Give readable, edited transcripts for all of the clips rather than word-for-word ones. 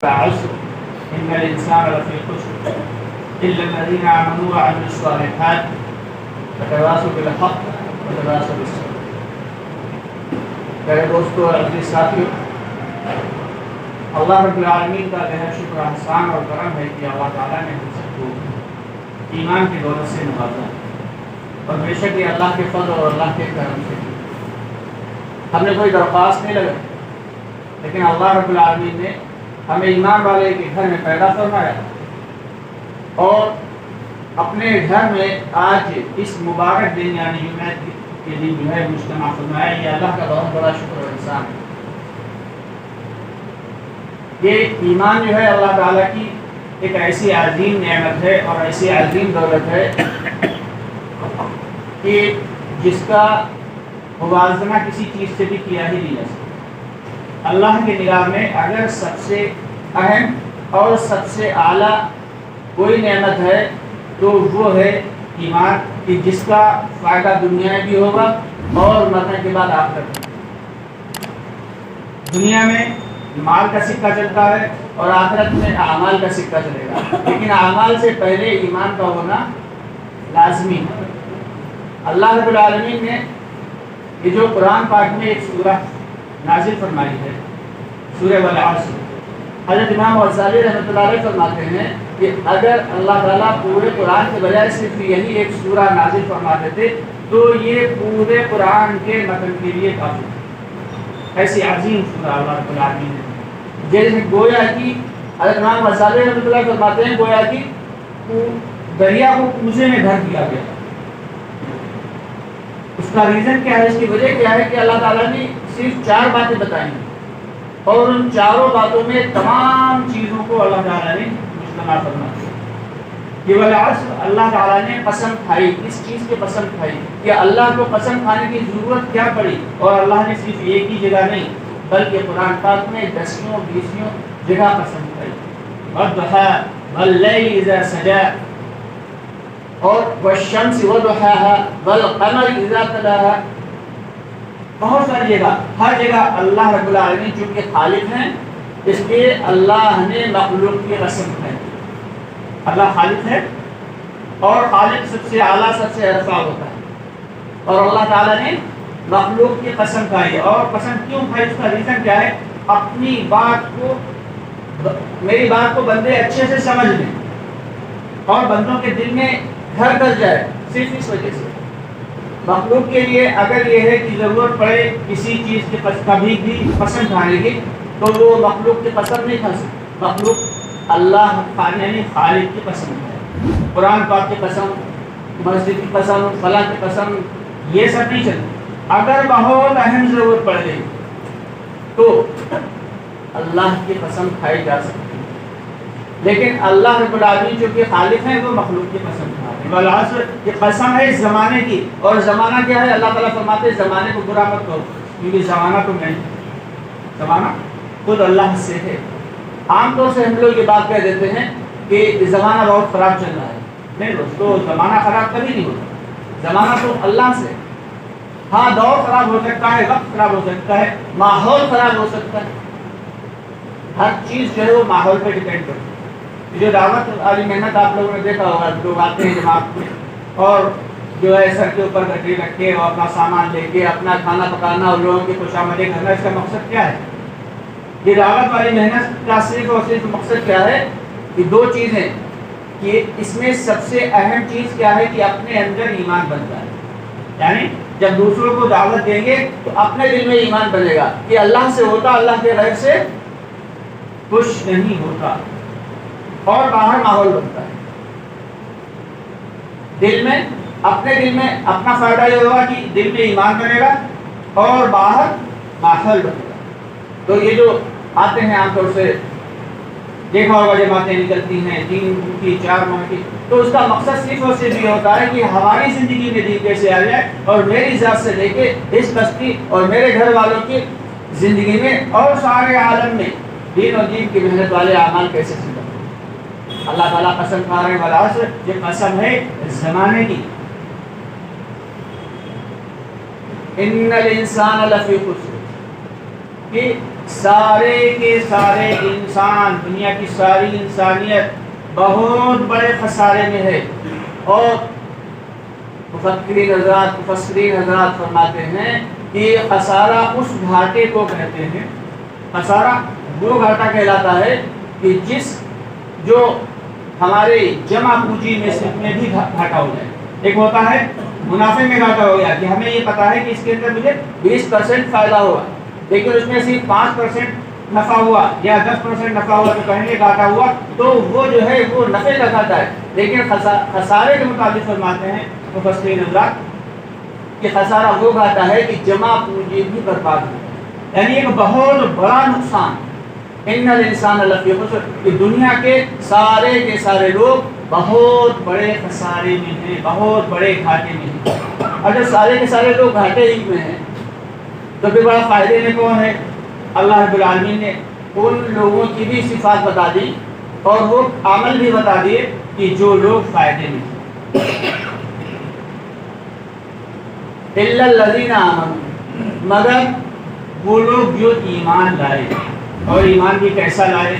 العصر إن الإنسان لفي خسر إلا الذين آمنوا وعملوا الصالحات وتواصوا بالحق وتواصوا بالصبر۔ میرے دوستو، عزیز ساتھیو، اللہ رب العالمین کا بہت شکر احسان اور کرم ہے کہ اللہ تعالیٰ نے ہم سب کو ایمان کی دولت سے نوازا، اور بے شک یہ اللہ کے فضل اور اللہ کے کرم سے ہم نے کوئی درخواست نہیں لگائی، لیکن اللہ رب العالمین نے ہمیں ایمان والے کے گھر میں پیدا فرمایا اور اپنے گھر میں آج اس مبارک دن یعنی جمعہ کے دن جو ہے مجتمع فرمایا۔ یہ اللہ کا بہت بڑا شکر و احسان ہے۔ یہ ایمان جو ہے اللہ تعالیٰ کی ایک ایسی عظیم نعمت ہے اور ایسی عظیم دولت ہے کہ جس کا موازنہ کسی چیز سے بھی کیا ہی نہیں جا سکتا۔ اللہ کی نگاہ میں اگر سب سے اہم اور سب سے اعلیٰ کوئی نعمت ہے تو وہ ہے ایمان، کہ جس کا فائدہ دنیا میں بھی ہوگا اور مرنے کے بعد آخرت میں۔ دنیا میں مال کا سکہ چلتا ہے اور آخرت میں اعمال کا سکہ چلے گا، لیکن اعمال سے پہلے ایمان کا ہونا لازمی ہے۔ اللہ رب العالمین نے یہ جو قرآن پاک میں ایک سورہ نازل فرمائی ہے، سورہ والعصر، حضرت امام غزالی رحمۃ اللہ علیہ فرماتے ہیں کہ اگر اللہ تعالیٰ پورے قرآن کے بجائے صرف یہی ایک سورہ نازل فرماتے تھے تو یہ پورے قرآن کے متن کے لیے کافی ہے۔ ایسی عظیم سورہ اللہ رب العالمین نے، جیسے گویا کہ حضرت امام غزالی رحمۃ اللہ فرماتے ہیں گویا کہ دریا کو کوزے میں بھر دیا گیا۔ اس کا ریزن کیا ہے، اس کی وجہ کیا ہے کہ اللہ تعالیٰ نے صرف 4 باتیں بتائی ہیں اور ان 4 باتوں میں تمام چیزوں کو اللہ تعالیٰ نے مجتمع فرما دیا۔ یہ والعصر، اللہ تعالیٰ نے قسم کھائی، اس چیز کی قسم کھائی کہ اللہ کو قسم کھانے کی ضرورت کیا پڑی، اور اللہ نے صرف ایک ہی جگہ نہیں بلکہ قرآن پاک میں 10 جگہ قسم کھائی۔ والضحیٰ واللیل اذا سجا، اور والشمس وضحاها والقمر اذا تلاها، بہت ساری جگہ، ہر جگہ اللہ رب العالمین چونکہ خالق ہیں اس لیے اللہ نے مخلوق کی قسم کھائی۔ اللہ خالق ہے اور خالق سب سے اعلیٰ سب سے ارفع ہوتا ہے، اور اللہ تعالیٰ نے مخلوق کی قسم کھائی۔ اور قسم کیوں کھائی، اس کا ریزن کیا ہے، اپنی بات کو، میری بات کو بندے اچھے سے سمجھ لیں اور بندوں کے دل میں گھر کر جائے، صرف اس وجہ سے۔ مخلوق کے لیے اگر یہ ہے کہ ضرورت پڑے کسی چیز کی کبھی بھی قسم کھانے کی تو وہ مخلوق کی قسم نہیں کھا سکتی، مخلوق اللہ یعنی خالق کی قسم ہے۔ قرآن پاک کی قسم، مسجد کی قسم، فلاں کی قسم، یہ سب نہیں چلتی۔ اگر بہت اہم ضرورت پڑ گئی تو اللہ کی قسم کھائی جا سکتی، لیکن اللہ رب العالمین جو کہ خالق ہیں وہ مخلوق کی قسم کھا رہے ہیں۔ والعصر، یہ قسم ہے اس زمانے کی، اور زمانہ کیا ہے، اللہ تعالیٰ فرماتے ہیں زمانے کو برا مت کرو کیونکہ زمانہ تو نہیں، زمانہ خود اللہ سے ہے۔ عام طور سے ہم لوگ یہ بات کہہ دیتے ہیں کہ زمانہ بہت خراب چل رہا ہے، نہیں دوستو، زمانہ خراب کبھی نہیں ہوتا، زمانہ تو اللہ سے۔ ہاں دور خراب ہو سکتا ہے، وقت خراب ہو سکتا ہے، ماحول خراب ہو سکتا ہے، ہر چیز جو ہے وہ ماحول پہ ڈیپینڈ کرتی ہے۔ جو دعوت والی محنت آپ لوگوں نے دیکھا ہوگا، لوگ آتے ہیں جماعت میں اور جو ہے سر کے اوپر گٹری رکھ کے اور اپنا سامان لے کے اپنا کھانا پکانا اور لوگوں کی خوشامدی کرنا، اس کا مقصد کیا ہے؟ یہ دعوت والی محنت کا صرف اور صرف مقصد کیا ہے کہ 2 چیزیں، کہ اس میں سب سے اہم چیز کیا ہے کہ اپنے اندر ایمان بنتا ہے، یعنی جب دوسروں کو دعوت دیں گے تو اپنے دل میں ایمان بنے گا کہ اللہ سے ہوتا، اللہ کے غیر سے کچھ نہیں ہوتا، اور باہر ماحول بنتا ہے۔ دل میں، اپنے دل میں اپنا فائدہ یہ ہوگا کہ دل میں ایمان بنے گا اور باہر ماحول بنے گا۔ تو یہ جو آتے ہیں عام طور سے دیکھا ہوگا جماعتیں نکلتی ہیں 3 کی 4 ماہ کی، تو اس کا مقصد صرف اور صرف یہ ہوتا ہے کہ ہماری زندگی میں دین کیسے آ جائے، اور میری ذات سے لے کے اس بستی اور میرے گھر والوں کی زندگی میں اور سارے عالم میں دین اور دین کی محنت والے اعمال کیسے سنتے۔ اللہ تعالیٰ قسم کھا رہے ہیں والعصر، یہ قسم ہے زمانے کی۔ ان الانسان لفی خسر، کہ سارے کے سارے انسان، دنیا کی ساری انسانیت بہت بڑے خسارے میں ہے. اور مفسرین حضرات فرماتے ہیں کہ خسارہ اس گھاٹے کو کہتے ہیں، خسارہ وہ گھاٹا کہلاتا ہے کہ جو ہمارے جمع پونجی میں بھی گھاٹا ہو جائے. ایک ہوتا ہے منافع میں گھاٹا ہو گیا کہ ہمیں یہ پتا ہے کہ اس کے اندر مجھے 20% فائدہ ہوگا، لیکن اس میں صرف 5% نفع ہوا یا 10% نفع ہوا تو کہیں گے گھاٹا ہوا، تو وہ جو ہے وہ نفع کا گھاٹا ہے. لیکن خسارے کے متعلق فرماتے ہیں مفسرین حضرات کہ خسارہ وہ گھاٹا ہے کہ جمع پونجی بھی برباد ہو، یعنی ایک بہت بڑا نقصان. ان الانسان لفی خسر کہ دنیا کے سارے لوگ بہت بڑے خسارے میں ہیں، بہت بڑے گھاٹے میں ہیں. اگر سارے کے سارے لوگ گھاٹے ہی میں ہیں تو پھر بڑا فائدے میں کون ہے؟ اللہ رب العالمین نے ان لوگوں کی بھی صفات بتا دی اور وہ عمل بھی بتا دیے کہ جو لوگ فائدے میں ہیں. الا الذین آمنوا، مگر وہ لوگ جو ایمان لائے. اور ایمان بھی کیسا لائے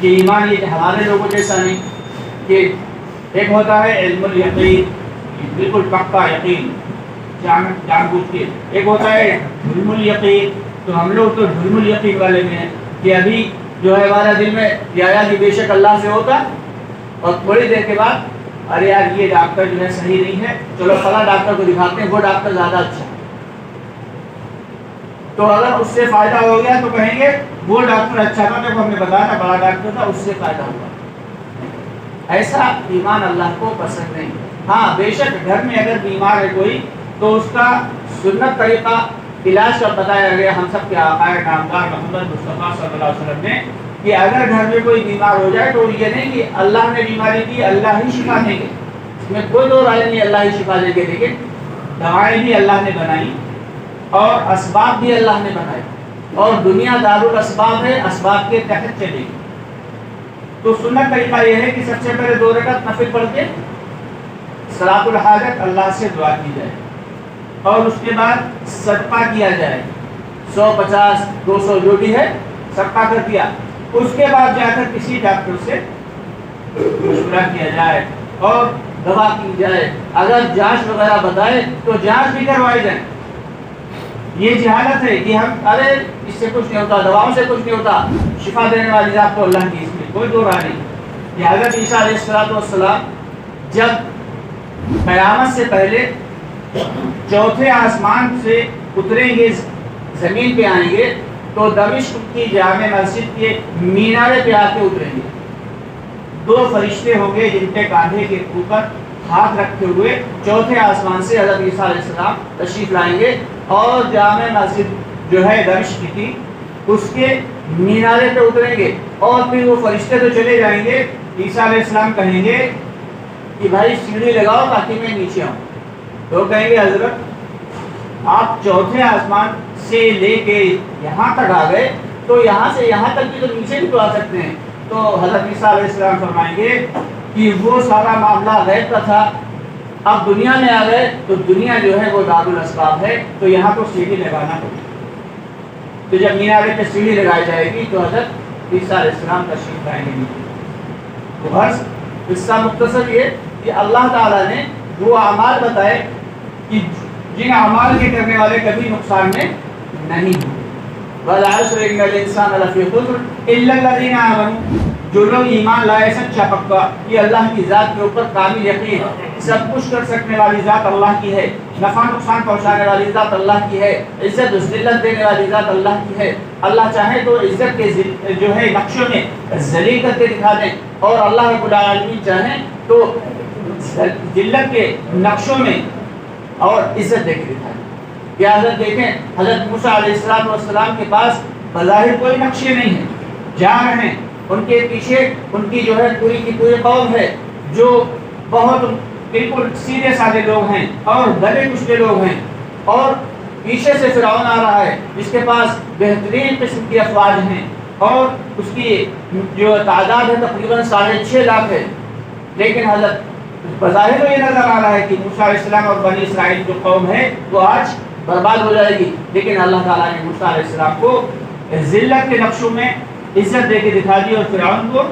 کہ ایمان یہ ہمارے لوگوں جیسا نہیں کہ ایک ہوتا ہے علم الیقین، بالکل پکا یقین جان بوجھ کے، ایک ہوتا ہے علم الیقین. تو ہم لوگ تو علم الیقین والے میں ہیں کہ ابھی جو ہے ہمارا دل میں یہ آیا کہ بے شک اللہ سے ہوتا، اور تھوڑی دیر کے بعد ارے یار یہ ڈاکٹر جو ہے صحیح نہیں ہے، چلو فلاں ڈاکٹر کو دکھاتے ہیں، وہ ڈاکٹر زیادہ اچھا ہے. تو اگر اس سے فائدہ ہو گیا تو کہیں گے وہ ڈاکٹر اچھا تھا، جب ہم نے بتایا تھا بڑا ڈاکٹر تھا، اس سے فائدہ ہوا. ایسا ایمان اللہ کو پسند نہیں. ہاں بے شک گھر میں اگر بیمار ہے کوئی تو اس کا سنت طریقہ علاج کا بتایا گیا ہم سب کے آقا نامدار محمد مصطفیٰ صلی اللہ علیہ وسلم نے کہ اگر گھر میں کوئی بیمار ہو جائے تو یہ نہیں کہ اللہ نے بیماری دی اللہ ہی شفا دیں گے، اس میں کوئی دو رائے نہیں، اللہ ہی شفا دیں گے. لیکن دوائیں بھی اللہ نے بنائی اور اسباب بھی اللہ نے بنائے، اور دنیا دارالاسباب ہے، اسباب کے تحت چلے گی. تو سنت طریقہ یہ ہے کہ سب سے پہلے 2 رکعت نفل پڑھ کے صلاۃ الحاجت اللہ سے دعا کی جائے، اور اس کے بعد صدقہ کیا جائے، 100 50 200 جو بھی ہے صدقہ کر دیا. اس کے بعد جا کر کسی ڈاکٹر سے مشورہ کیا جائے اور دوا کی جائے. اگر جانچ وغیرہ بتائے تو جانچ بھی کروائی جائے. یہ جہالت ہے کہ ہم ارے اس سے کچھ نہیں ہوتا، دواؤں سے کچھ نہیں ہوتا، شفا دینے والی ذات تو اللہ کی، اس میں کوئی دو رائے نہیں. کہ حضرت عیسیٰ علیہ السلام جب قیامت سے پہلے 4تھے آسمان سے اتریں گے، زمین پہ آئیں گے، تو دمشق کی جامع مسجد کے مینارے پہ آ کے اتریں گے. 2 فرشتے ہوں گے جن کے کاندھے کے اوپر ہاتھ رکھتے ہوئے 4تھے آسمان سے حضرت عیسیٰ علیہ السلام تشریف لائیں گے، اور جامع مسجد جو ہے دمشق کی تھی اس کے مینارے پہ اتریں گے. اور پھر وہ فرشتے تو چلے جائیں گے، عیسیٰ علیہ السلام کہیں گے کہ بھائی سیڑھی لگاؤ تاکہ میں نیچے آؤں. تو کہیں گے حضرت آپ 4تھے آسمان سے لے کے یہاں تک آ گئے، تو یہاں سے یہاں تک بھی تو نیچے بھی تو آ سکتے ہیں. تو حضرت عیسیٰ علیہ السلام فرمائیں گے کہ وہ سارا معاملہ غیب کا تھا، اب دنیا میں آ گئے تو دنیا جو ہے وہ دارالاسباب ہے، تو یہاں تو سیڑھی لگانا ہوگی. تو جب مینارے پہ سیڑھی لگائی جائے گی تو حضرت عیسیٰ علیہ السلام تشریف لائیں گے. تو بس قصہ مختصر یہ کہ اللہ تعالیٰ نے وہ اعمال بتائے کہ جن اعمال کے کرنے والے کبھی نقصان میں نہیں ہوں. والعصر ان الانسان لفی خسر الا الذین آمنوا، جو لوگ ایمان لائے سچا پکا کہ اللہ کی ذات کے اوپر کامل یقین، سب کچھ کر سکنے والی ذات اللہ کی ہے، نفع نقصان پہنچانے والی ذات اللہ کی ہے، عزت و ذلت دینے والی ذات اللہ کی ہے. اللہ چاہے تو عزت کے جو ہے نقشوں میں ذلیل کر کے دکھا دیں، اور اللہ رب العالمین چاہیں تو ذلت کے نقشوں میں اور عزت دے کے دکھا دیں. کہ حضرت دیکھیں حضرت موسیٰ علیہ السلام کے پاس بظاہر کوئی نقشے نہیں ہیں، جا رہے ہیں، ان کے پیچھے ان کی جو ہے پوری کی پوری قوم ہے جو بہت بالکل سیدھے سادے لوگ ہیں اور گلے کچلے لوگ ہیں، اور پیچھے سے فرعون آ رہا ہے جس کے پاس بہترین قسم کی افواج ہیں، اور اس کی جو تعداد ہے تقریباً 6.5 لاکھ ہے. لیکن حضرت بظاہر تو یہ نظر آ رہا ہے کہ موسیٰ علیہ السلام اور بنی اسرائیل جو قوم ہے وہ آج برباد ہو جائے گی. لیکن اللہ تعالیٰ نے موسیٰ علیہ السلام کو ذلت کے نقشوں میں عزت دے کے دکھا دی اور فرعون کو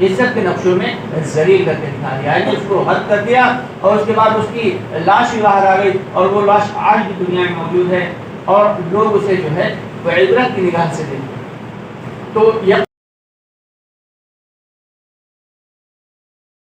عزت کے نقشوں میں ذلیل کر کے دکھا دیا، یعنی اس کو حد کر دیا اور اس کے بعد اس کی لاش ہی باہر آ گئی اور وہ لاش آج بھی دنیا میں موجود ہے اور لوگ اسے جو ہے وہ عبرت کی نگاہ سے دیکھتے ہیں۔ تو